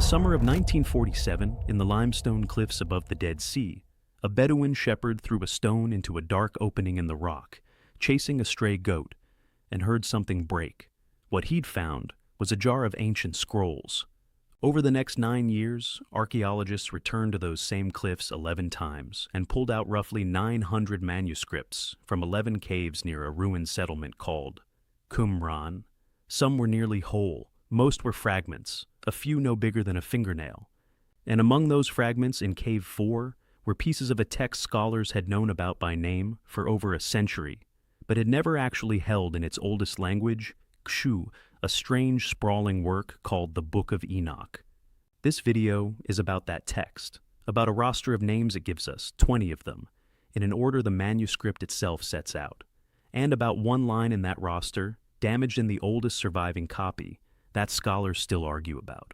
the summer of 1947, in the limestone cliffs above the Dead Sea, a Bedouin shepherd threw a stone into a dark opening in the rock, chasing a stray goat, and heard something break. What he'd found was a jar of ancient scrolls. Over the next 9 years, archaeologists returned to those same cliffs 11 times and pulled out roughly 900 manuscripts from 11 caves near a ruined settlement called Qumran. Some were nearly whole, most were fragments, a few no bigger than a fingernail. And among those fragments in Cave 4 were pieces of a text scholars had known about by name for over a century, but had never actually held in its oldest language, Kshu, a strange, sprawling work called the Book of Enoch. This video is about that text, about a roster of names it gives us, 20 of them, in an order the manuscript itself sets out, and about one line in that roster, damaged in the oldest surviving copy, that scholars still argue about.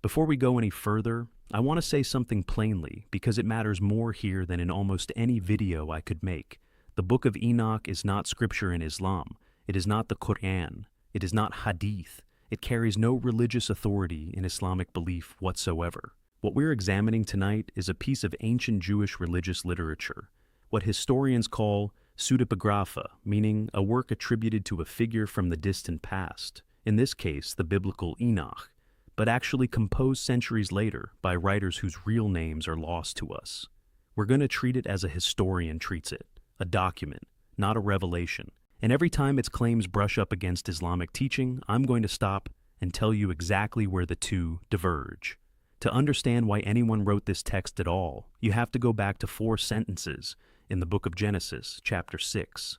Before we go any further, I want to say something plainly because it matters more here than in almost any video I could make. The Book of Enoch is not scripture in Islam. It is not the Quran. It is not hadith. It carries no religious authority in Islamic belief whatsoever. What we're examining tonight is a piece of ancient Jewish religious literature, what historians call pseudepigrapha, meaning a work attributed to a figure from the distant past, in this case the biblical Enoch, but actually composed centuries later by writers whose real names are lost to us. We're going to treat it as a historian treats it, a document, not a revelation. And every time its claims brush up against Islamic teaching, I'm going to stop and tell you exactly where the two diverge. To understand why anyone wrote this text at all, you have to go back to 4 sentences in the book of Genesis, chapter 6.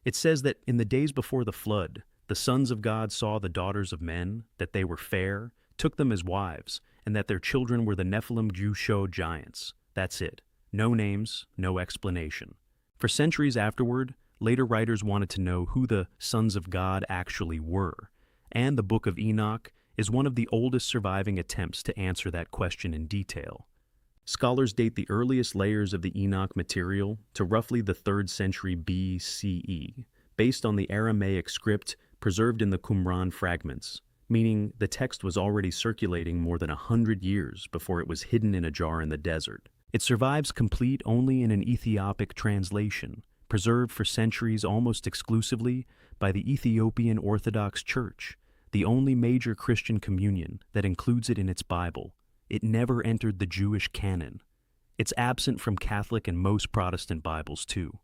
It says that in the days before the flood, the sons of God saw the daughters of men, that they were fair, took them as wives, and that their children were the Nephilim Jusho giants. That's it. No names, no explanation. For centuries afterward, later writers wanted to know who the sons of God actually were, and the Book of Enoch is one of the oldest surviving attempts to answer that question in detail. Scholars date the earliest layers of the Enoch material to roughly the 3rd century BCE, based on the Aramaic script preserved in the Qumran fragments, meaning the text was already circulating more than 100 years before it was hidden in a jar in the desert. It survives complete only in an Ethiopic translation, preserved for centuries almost exclusively by the Ethiopian Orthodox Church, the only major Christian communion that includes it in its Bible. It never entered the Jewish canon. It's absent from Catholic and most Protestant Bibles too.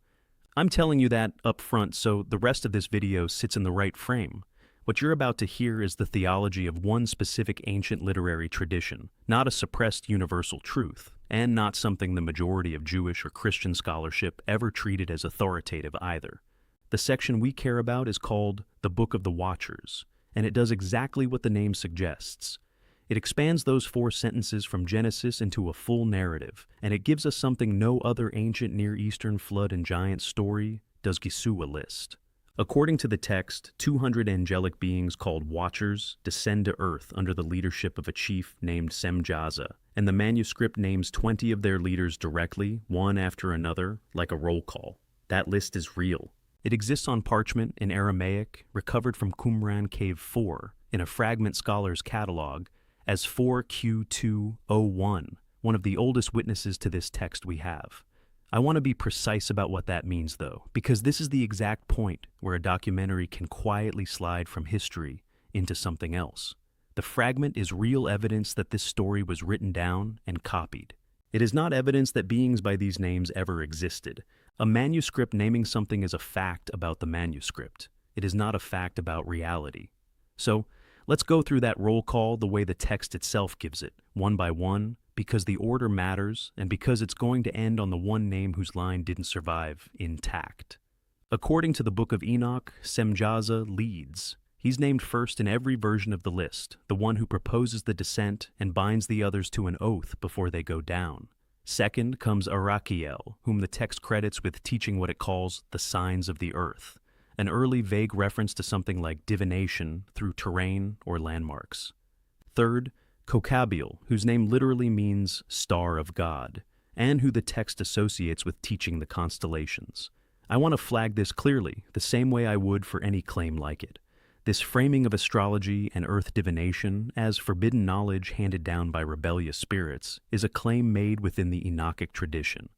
I'm telling you that up front so the rest of this video sits in the right frame. What you're about to hear is the theology of one specific ancient literary tradition, not a suppressed universal truth, and not something the majority of Jewish or Christian scholarship ever treated as authoritative either. The section we care about is called the Book of the Watchers, and it does exactly what the name suggests. It expands those 4 sentences from Genesis into a full narrative, and it gives us something no other ancient Near Eastern flood and giant story does Gisua list. According to the text, 200 angelic beings called Watchers descend to Earth under the leadership of a chief named Semjaza, and the manuscript names 20 of their leaders directly, one after another, like a roll call. That list is real. It exists on parchment in Aramaic, recovered from Qumran Cave 4, in a fragment scholar's catalog, as 4Q201, one of the oldest witnesses to this text we have. I want to be precise about what that means, though, because this is the exact point where a documentary can quietly slide from history into something else. The fragment is real evidence that this story was written down and copied. It is not evidence that beings by these names ever existed. A manuscript naming something is a fact about the manuscript. It is not a fact about reality. So, let's go through that roll call the way the text itself gives it, one by one, because the order matters, and because it's going to end on the one name whose line didn't survive intact. According to the Book of Enoch, Semjaza leads. He's named first in every version of the list, the one who proposes the descent and binds the others to an oath before they go down. Second comes Arachiel, whom the text credits with teaching what it calls the signs of the earth, an early vague reference to something like divination through terrain or landmarks. Third, Kokabiel, whose name literally means star of God, and who the text associates with teaching the constellations. I want to flag this clearly, the same way I would for any claim like it. This framing of astrology and earth divination as forbidden knowledge handed down by rebellious spirits is a claim made within the Enochic tradition.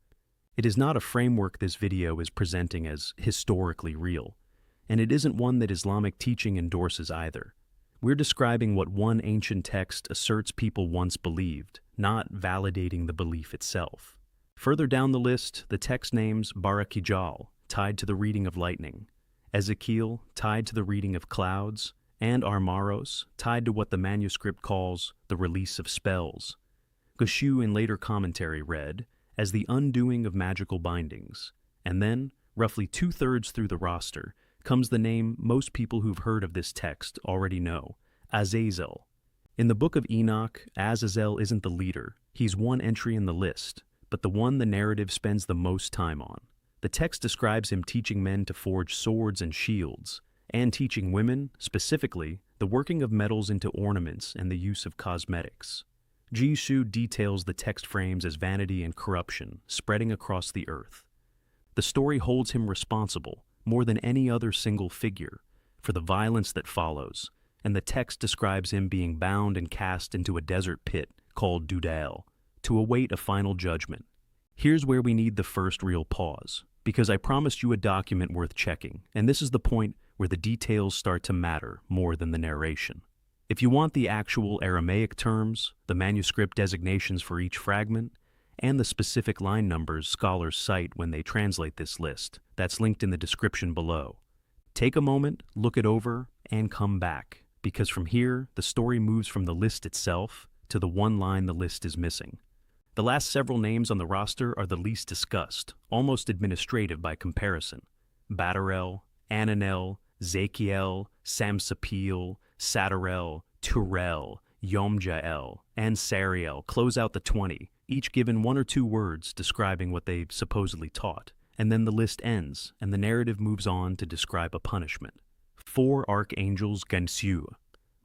It is not a framework this video is presenting as historically real, and it isn't one that Islamic teaching endorses either. We're describing what one ancient text asserts people once believed, not validating the belief itself. Further down the list, the text names Barakijal, tied to the reading of lightning, Ezekiel, tied to the reading of clouds, and Armaros, tied to what the manuscript calls the release of spells. Gushu in later commentary read as the undoing of magical bindings, and then, roughly 2/3 through the roster, comes the name most people who've heard of this text already know, Azazel. In the Book of Enoch, Azazel isn't the leader. He's one entry in the list, but the one the narrative spends the most time on. The text describes him teaching men to forge swords and shields, and teaching women, specifically, the working of metals into ornaments and the use of cosmetics. Jishu details the text frames as vanity and corruption spreading across the earth. The story holds him responsible, more than any other single figure, for the violence that follows, and the text describes him being bound and cast into a desert pit called Dudael to await a final judgment. Here's where we need the first real pause, because I promised you a document worth checking, and this is the point where the details start to matter more than the narration. If you want the actual Aramaic terms, the manuscript designations for each fragment, and the specific line numbers scholars cite when they translate this list, that's linked in the description below. Take a moment, look it over, and come back, because from here, the story moves from the list itself to the one line the list is missing. The last several names on the roster are the least discussed, almost administrative by comparison. Batarel, Ananel, Zakiel, Samsapil, Satarel, Turel, Yomjael, and Sariel close out the 20, each given one or two words describing what they supposedly taught, and then the list ends, and the narrative moves on to describe a punishment. 4 archangels Gansu,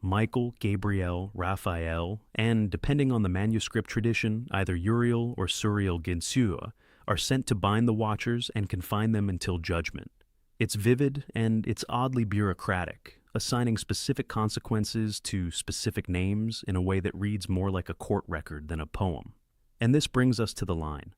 Michael, Gabriel, Raphael, and, depending on the manuscript tradition, either Uriel or Suriel Ginsu, are sent to bind the Watchers and confine them until judgment. It's vivid and it's oddly bureaucratic, assigning specific consequences to specific names in a way that reads more like a court record than a poem. And this brings us to the line.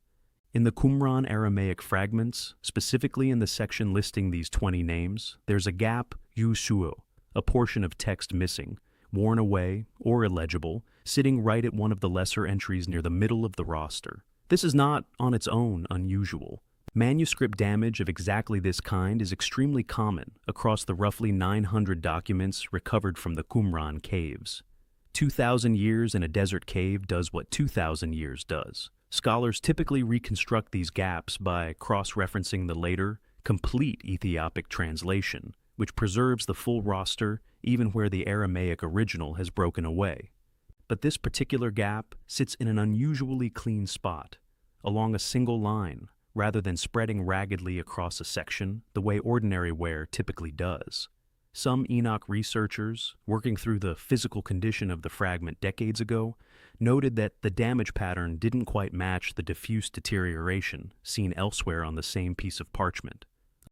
In the Qumran Aramaic fragments, specifically in the section listing these 20 names, there's a gap, Yushuo, a portion of text missing, worn away, or illegible, sitting right at one of the lesser entries near the middle of the roster. This is not, on its own, unusual. Manuscript damage of exactly this kind is extremely common across the roughly 900 documents recovered from the Qumran caves. 2,000 years in a desert cave does what 2,000 years does. Scholars typically reconstruct these gaps by cross-referencing the later, complete Ethiopic translation, which preserves the full roster even where the Aramaic original has broken away. But this particular gap sits in an unusually clean spot, along a single line, rather than spreading raggedly across a section the way ordinary wear typically does. Some Enoch researchers, working through the physical condition of the fragment decades ago, noted that the damage pattern didn't quite match the diffuse deterioration seen elsewhere on the same piece of parchment.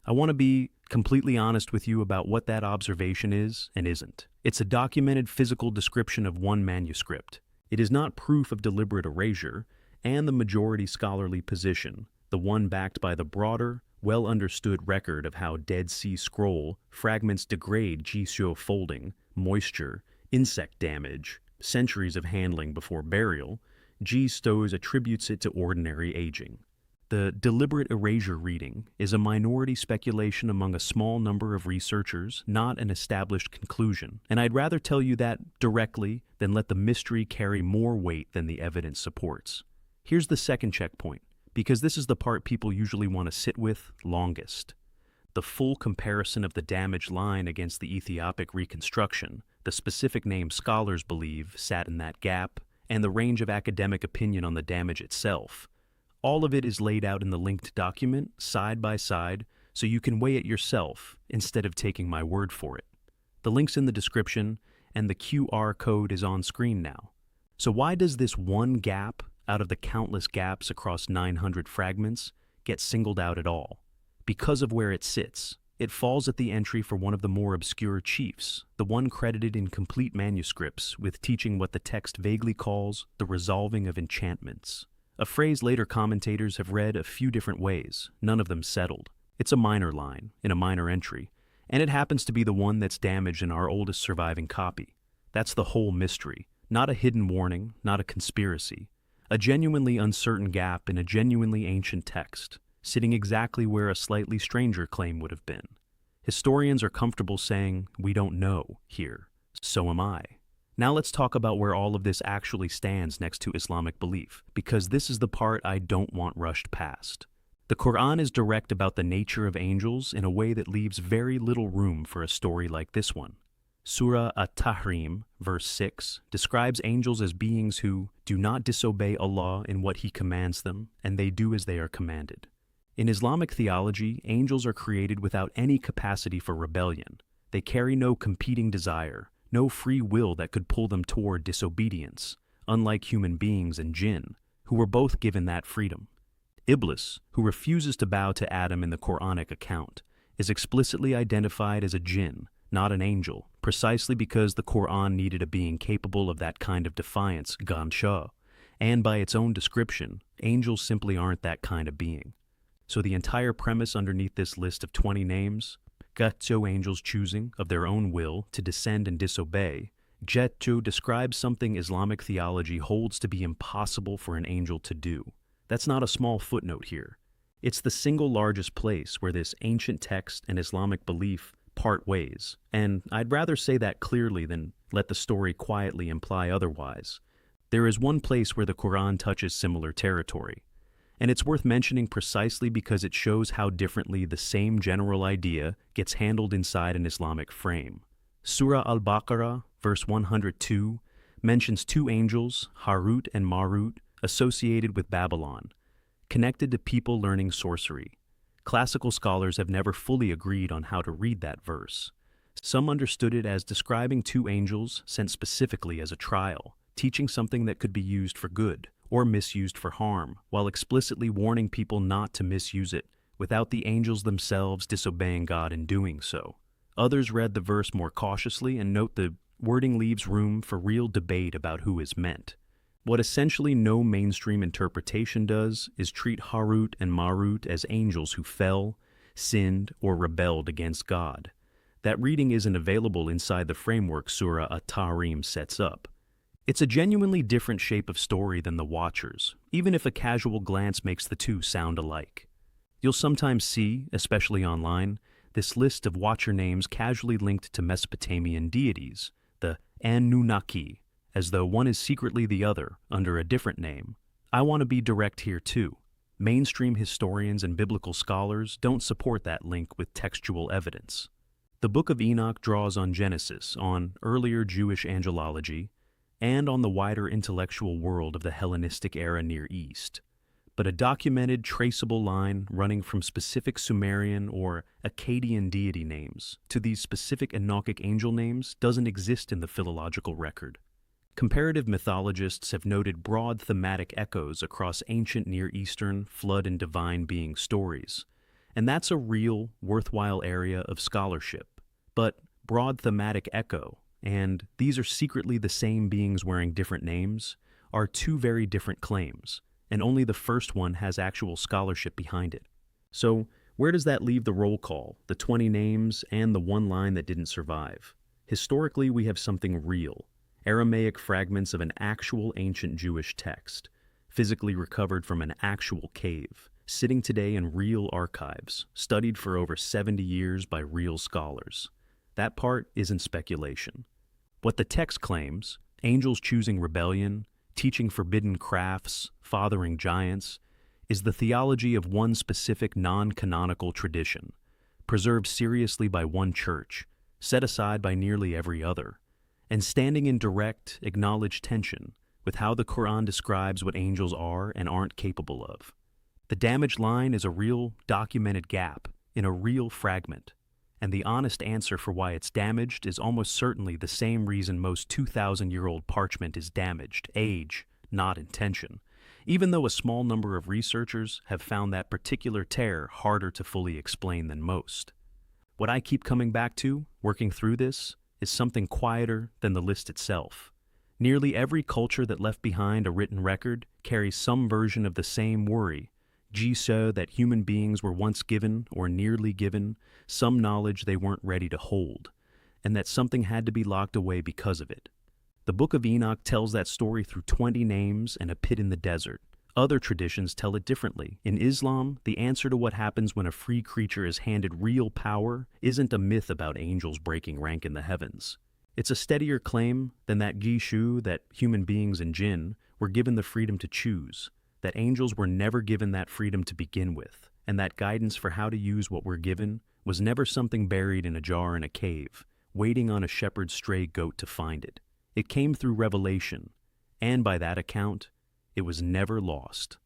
I want to be completely honest with you about what that observation is and isn't. It's a documented physical description of one manuscript. It is not proof of deliberate erasure, and the majority scholarly position, the one backed by the broader, well-understood record of how Dead Sea Scroll fragments degrade Jisho folding, moisture, insect damage, centuries of handling before burial, G. Stowe attributes it to ordinary aging. The deliberate erasure reading is a minority speculation among a small number of researchers, not an established conclusion, and I'd rather tell you that directly than let the mystery carry more weight than the evidence supports. Here's the second checkpoint, because this is the part people usually want to sit with longest. The full comparison of the damaged line against the Ethiopic reconstruction, the specific name scholars believe sat in that gap, and the range of academic opinion on the damage itself. All of it is laid out in the linked document, side by side, so you can weigh it yourself instead of taking my word for it. The link's in the description, and the QR code is on screen now. So why does this one gap out of the countless gaps across 900 fragments get singled out at all? Because of where it sits. It falls at the entry for one of the more obscure chiefs, the one credited in complete manuscripts with teaching what the text vaguely calls the resolving of enchantments. A phrase later commentators have read a few different ways, none of them settled. It's a minor line, in a minor entry, and it happens to be the one that's damaged in our oldest surviving copy. That's the whole mystery, not a hidden warning, not a conspiracy. A genuinely uncertain gap in a genuinely ancient text, sitting exactly where a slightly stranger claim would have been. Historians are comfortable saying, "We don't know," here. So am I. Now let's talk about where all of this actually stands next to Islamic belief, because this is the part I don't want rushed past. The Quran is direct about the nature of angels in a way that leaves very little room for a story like this one. Surah At-Tahrim, verse 6, describes angels as beings who do not disobey Allah in what He commands them, and they do as they are commanded. In Islamic theology, angels are created without any capacity for rebellion. They carry no competing desire, no free will that could pull them toward disobedience, unlike human beings and jinn, who were both given that freedom. Iblis, who refuses to bow to Adam in the Quranic account, is explicitly identified as a jinn, not an angel, precisely because the Quran needed a being capable of that kind of defiance, gansha, and by its own description, angels simply aren't that kind of being. So the entire premise underneath this list of 20 names, Gatcho angels choosing, of their own will, to descend and disobey, Getcho describes something Islamic theology holds to be impossible for an angel to do. That's not a small footnote here. It's the single largest place where this ancient text and Islamic belief part ways, and I'd rather say that clearly than let the story quietly imply otherwise. There is one place where the Quran touches similar territory, and it's worth mentioning precisely because it shows how differently the same general idea gets handled inside an Islamic frame. Surah Al-Baqarah, verse 102, mentions two angels, Harut and Marut, associated with Babylon, connected to people learning sorcery. Classical scholars have never fully agreed on how to read that verse. Some understood it as describing two angels sent specifically as a trial, teaching something that could be used for good or misused for harm, while explicitly warning people not to misuse it, without the angels themselves disobeying God in doing so. Others read the verse more cautiously and note the wording leaves room for real debate about who is meant. What essentially no mainstream interpretation does is treat Harut and Marut as angels who fell, sinned, or rebelled against God. That reading isn't available inside the framework Surah At-Tahrim sets up. It's a genuinely different shape of story than the Watchers, even if a casual glance makes the two sound alike. You'll sometimes see, especially online, this list of Watcher names casually linked to Mesopotamian deities, the Anunnaki, as though one is secretly the other, under a different name. I want to be direct here too. Mainstream historians and biblical scholars don't support that link with textual evidence. The Book of Enoch draws on Genesis, on earlier Jewish angelology, and on the wider intellectual world of the Hellenistic era Near East. But a documented, traceable line running from specific Sumerian or Akkadian deity names to these specific Enochic angel names doesn't exist in the philological record. Comparative mythologists have noted broad thematic echoes across ancient Near Eastern flood and divine being stories, and that's a real, worthwhile area of scholarship. But broad thematic echo, and these are secretly the same beings wearing different names, are two very different claims, and only the first one has actual scholarship behind it. So, where does that leave the roll call, the 20 names, and the one line that didn't survive? Historically, we have something real. Aramaic fragments of an actual ancient Jewish text, physically recovered from an actual cave, sitting today in real archives, studied for over 70 years by real scholars. That part isn't speculation. What the text claims, angels choosing rebellion, teaching forbidden crafts, fathering giants, is the theology of one specific non-canonical tradition, preserved seriously by one church, set aside by nearly every other, and standing in direct, acknowledged tension with how the Quran describes what angels are and aren't capable of. The damaged line is a real, documented gap in a real fragment, and the honest answer for why it's damaged is almost certainly the same reason most 2,000-year-old parchment is damaged: age, not intention, even though a small number of researchers have found that particular tear harder to fully explain than most. What I keep coming back to, working through this, is something quieter than the list itself. Nearly every culture that left behind a written record carries some version of the same worry, that human beings were once given, or nearly given, some knowledge they weren't ready to hold, and that something had to be locked away because of it. The Book of Enoch tells that story through 20 names and a pit in the desert. Other traditions tell it differently. In Islam, the answer to what happens when a free creature is handed real power isn't a myth about angels breaking rank in the heavens. It's a steadier claim than that Gishu that human beings and jinn were given the freedom to choose, that angels were never given that freedom to begin with, and that guidance for how to use what we're given was never something buried in a jar in a cave, waiting on a shepherd's stray goat to find it. It came through revelation, and by that account, it was never lost.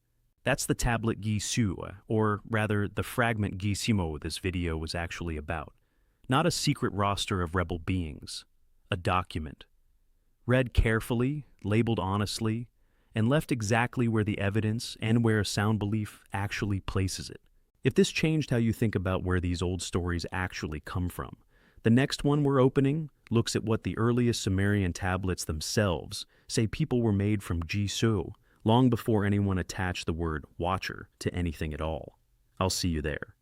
That's the tablet Gishu, or rather the fragment Gisimo this video was actually about. Not a secret roster of rebel beings. A document. Read carefully, labeled honestly, and left exactly where the evidence and where a sound belief actually places it. If this changed how you think about where these old stories actually come from, the next one we're opening looks at what the earliest Sumerian tablets themselves say people were made from Gishu, long before anyone attached the word watcher to anything at all. I'll see you there.